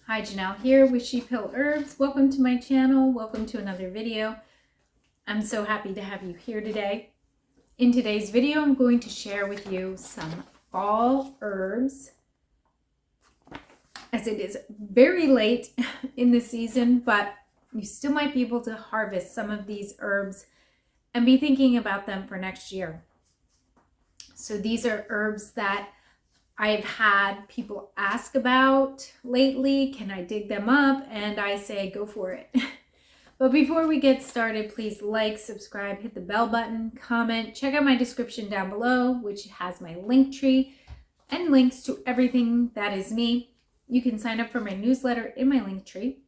Hi, Janelle here with She Pill Herbs. Welcome to my channel. Welcome to another video. I'm so happy to have you here today. In today's video, I'm going to share with you some fall herbs, as it is very late in the season, but you still might be able to harvest some of these herbs and be thinking about them for next year. So these are herbs that I've had people ask about lately. Can I dig them up? And I say, go for it. But before we get started, please like, subscribe, hit the bell button, comment, check out my description down below, which has my link tree and links to everything that is me. You can sign up for my newsletter in my link tree,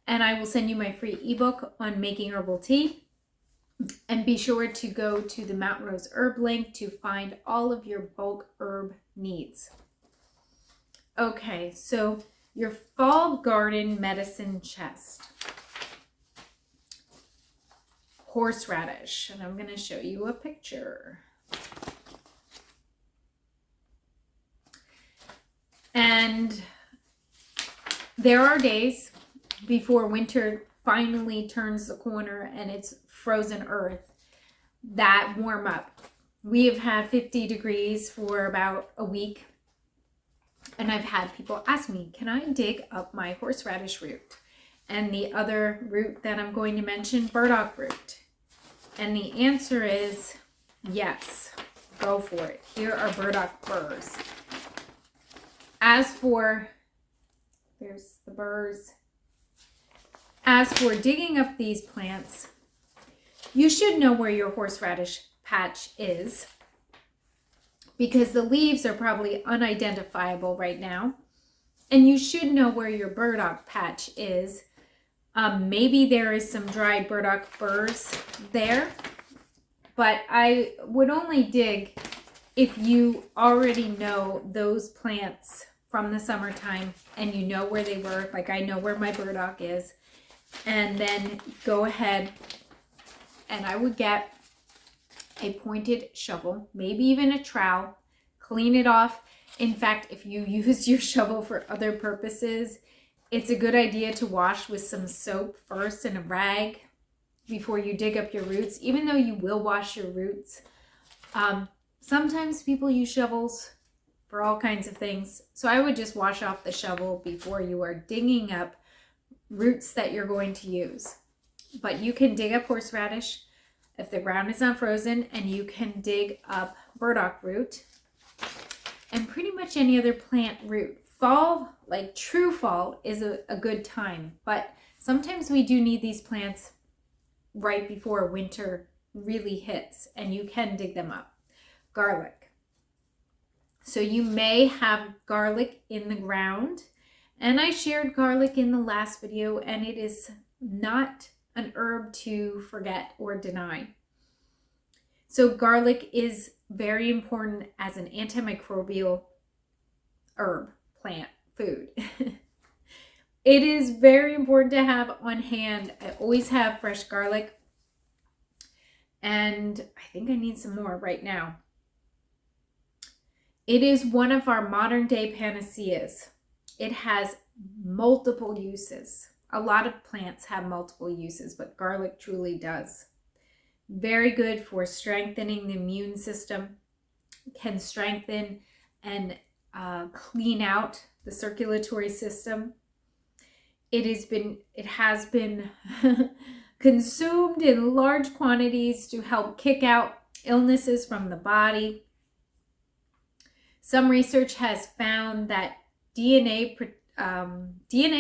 and I will send you my free ebook on making herbal tea. And be sure to go to the Mount Rose Herb link to find all of your bulk herb needs. Okay, so your fall garden medicine chest. Horseradish, and I'm going to show you a picture. And there are days before winter finally turns the corner and it's frozen earth that warm up. We have had 50 degrees for about a week, and I've had people ask me, can I dig up my horseradish root? And the other root that I'm going to mention, burdock root. And the answer is yes, go for it. Here are burdock burrs. As for, there's the burrs. As for digging up these plants, you should know where your horseradish patch is, because the leaves are probably unidentifiable right now. And you should know where your burdock patch is. Maybe there is some dried burdock burrs there, but I would only dig if you already know those plants from the summertime and you know where they were. Like, I know where my burdock is. And then go ahead, and I would get a pointed shovel, maybe even a trowel, clean it off. In fact, if you use your shovel for other purposes, it's a good idea to wash with some soap first and a rag before you dig up your roots, even though you will wash your roots. Sometimes people use shovels for all kinds of things. So I would just wash off the shovel before you are digging up roots that you're going to use. But you can dig up horseradish if the ground is not frozen, and you can dig up burdock root and pretty much any other plant root. Fall, like true fall, is a good time, but sometimes we do need these plants right before winter really hits, and you can dig them up. Garlic. So you may have garlic in the ground, and I shared garlic in the last video, and it is not an herb to forget or deny. So garlic is very important as an antimicrobial herb, plant, food. It is very important to have on hand. I always have fresh garlic, and I think I need some more right now. It is one of our modern day panaceas. It has multiple uses. A lot of plants have multiple uses, but garlic truly does. Very good for strengthening the immune system, can strengthen and clean out the circulatory system. It has been consumed in large quantities to help kick out illnesses from the body. Some research has found that DNA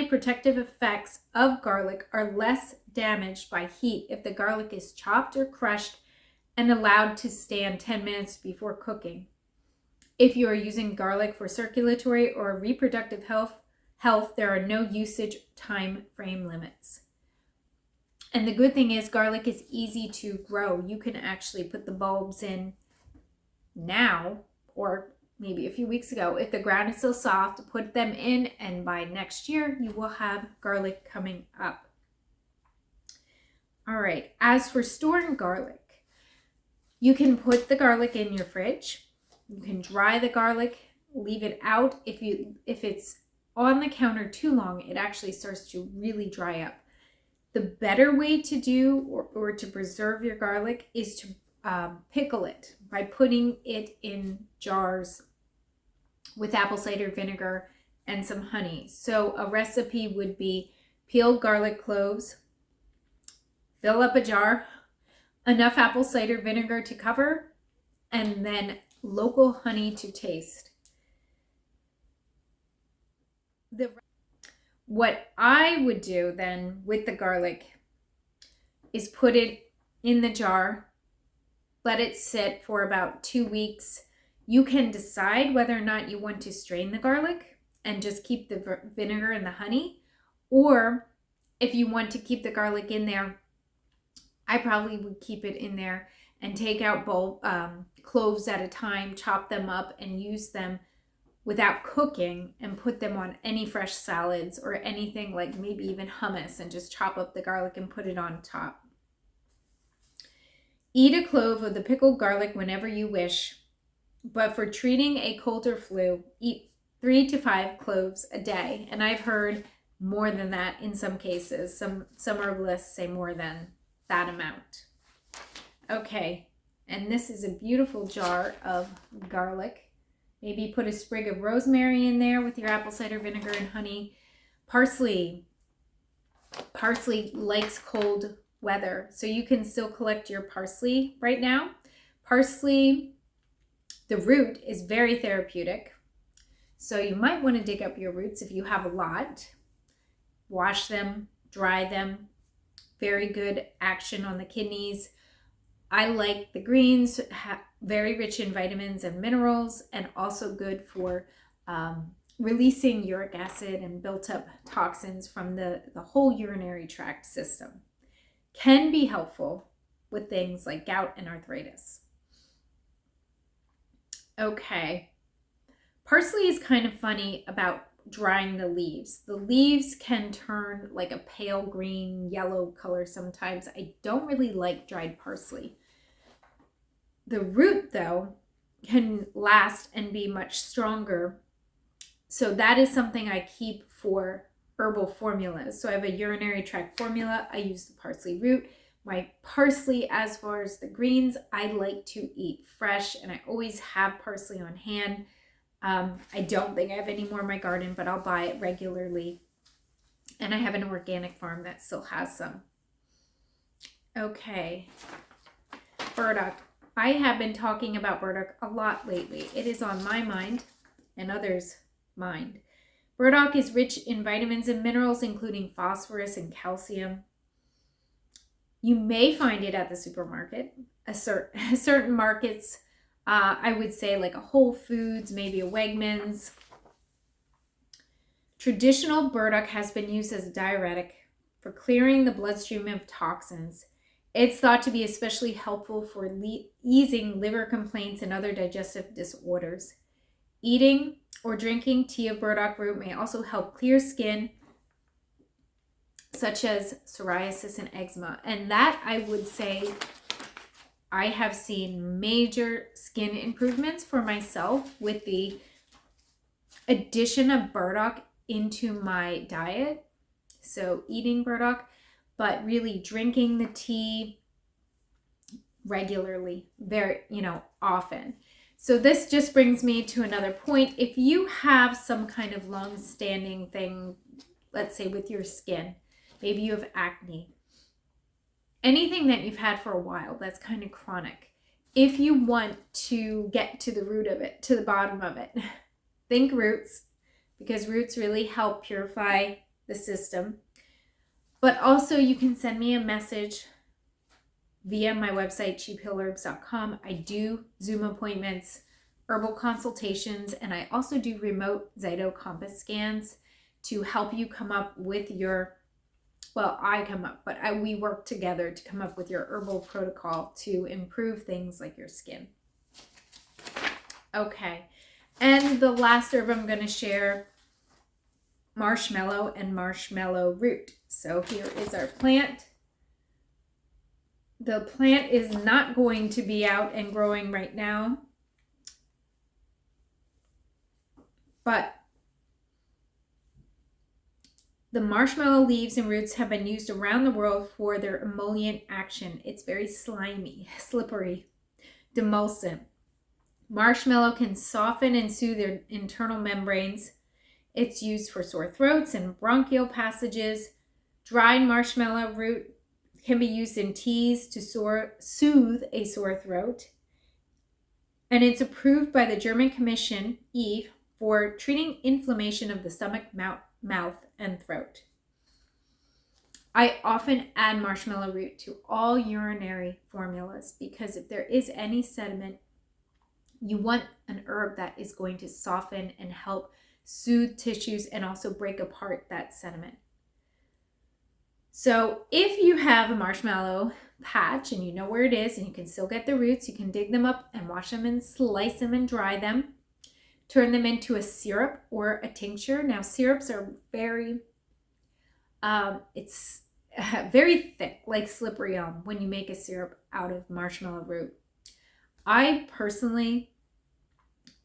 protective effects of garlic are less damaged by heat if the garlic is chopped or crushed and allowed to stand 10 minutes before cooking. If you are using garlic for circulatory or reproductive health, there are no usage time frame limits. And the good thing is garlic is easy to grow. You can actually put the bulbs in now, or maybe a few weeks ago. If the ground is still soft, put them in, and by next year you will have garlic coming up. All right, as for storing garlic, you can put the garlic in your fridge. You can dry the garlic, leave it out. If it's on the counter too long, it actually starts to really dry up. The better way to do or to preserve your garlic is to pickle it by putting it in jars with apple cider vinegar and some honey. So a recipe would be peeled garlic cloves, fill up a jar, enough apple cider vinegar to cover, and then local honey to taste. What I would do then with the garlic is put it in the jar, let it sit for about 2 weeks. You can decide whether or not you want to strain the garlic and just keep the vinegar and the honey, or if you want to keep the garlic in there, I probably would keep it in there and take out cloves at a time, chop them up and use them without cooking and put them on any fresh salads or anything, like maybe even hummus, and just chop up the garlic and put it on top. Eat a clove of the pickled garlic whenever you wish, but for treating a cold or flu, eat 3 to 5 cloves a day. And I've heard more than that in some cases. Some herbalists say more than that amount. Okay, and this is a beautiful jar of garlic. Maybe put a sprig of rosemary in there with your apple cider vinegar and honey. Parsley. Parsley likes cold weather, so you can still collect your parsley right now. Parsley, the root is very therapeutic. So you might want to dig up your roots if you have a lot. Wash them, dry them. Very good action on the kidneys. I like the greens, very rich in vitamins and minerals, and also good for releasing uric acid and built up toxins from the whole urinary tract system. Can be helpful with things like gout and arthritis. Okay. Parsley is kind of funny about drying the leaves. The leaves can turn like a pale green, yellow color sometimes. I don't really like dried parsley. The root, though, can last and be much stronger. So that is something I keep for herbal formulas. So I have a urinary tract formula. I use the parsley root. My parsley, as far as the greens, I like to eat fresh, and I always have parsley on hand. I don't think I have any more in my garden, but I'll buy it regularly. And I have an organic farm that still has some. Okay. Burdock. I have been talking about burdock a lot lately. It is on my mind and others' mind. Burdock is rich in vitamins and minerals, including phosphorus and calcium. You may find it at the supermarket. Certain markets, I would say like a Whole Foods, maybe a Wegmans. Traditional burdock has been used as a diuretic for clearing the bloodstream of toxins. It's thought to be especially helpful for easing liver complaints and other digestive disorders. Eating or drinking tea of burdock root may also help clear skin, such as psoriasis and eczema. And that, I would say, I have seen major skin improvements for myself with the addition of burdock into my diet. So eating burdock, but really drinking the tea regularly, very, often. So this just brings me to another point. If you have some kind of long-standing thing, let's say with your skin, maybe you have acne, anything that you've had for a while that's kind of chronic, if you want to get to the root of it, to the bottom of it, think roots, because roots really help purify the system. But also you can send me a message via my website, cheaphealherbs.com. I do Zoom appointments, herbal consultations, and I also do remote Zyto Compass scans to help you come up with your, we work together to come up with your herbal protocol to improve things like your skin. Okay, and the last herb I'm going to share, marshmallow and marshmallow root. So here is our plant. The plant is not going to be out and growing right now, but The marshmallow leaves and roots have been used around the world for their emollient action. It's very slimy, slippery, demulcent. Marshmallow can soften and soothe their internal membranes. It's used for sore throats and bronchial passages. Dried marshmallow root can be used in teas to soothe a sore throat. And it's approved by the German Commission, E, for treating inflammation of the stomach, mouth, and throat. I often add marshmallow root to all urinary formulas because if there is any sediment, you want an herb that is going to soften and help soothe tissues and also break apart that sediment. So if you have a marshmallow patch and you know where it is and you can still get the roots, you can dig them up and wash them and slice them and dry them. Turn them into a syrup or a tincture. Now syrups are very thick, like slippery elm when you make a syrup out of marshmallow root. I personally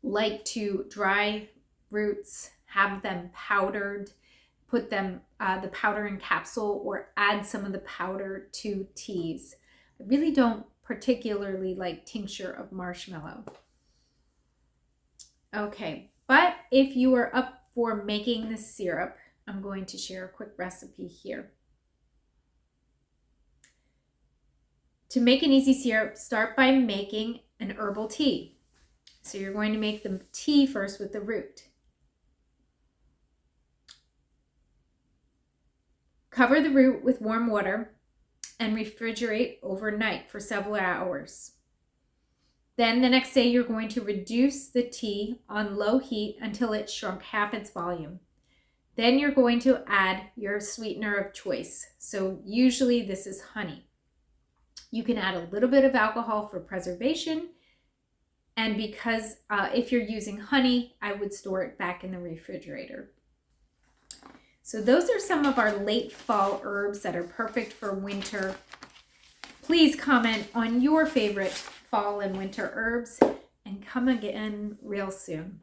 like to dry roots, have them powdered, put them the powder in capsule, or add some of the powder to teas. I really don't particularly like tincture of marshmallow. Okay, but if you are up for making the syrup, I'm going to share a quick recipe here. To make an easy syrup, start by making an herbal tea. So you're going to make the tea first with the root. Cover the root with warm water and refrigerate overnight for several hours. Then the next day, you're going to reduce the tea on low heat until it's shrunk half its volume. Then you're going to add your sweetener of choice. So usually this is honey. You can add a little bit of alcohol for preservation. And because if you're using honey, I would store it back in the refrigerator. So those are some of our late fall herbs that are perfect for winter. Please comment on your favorite fall and winter herbs and come again real soon.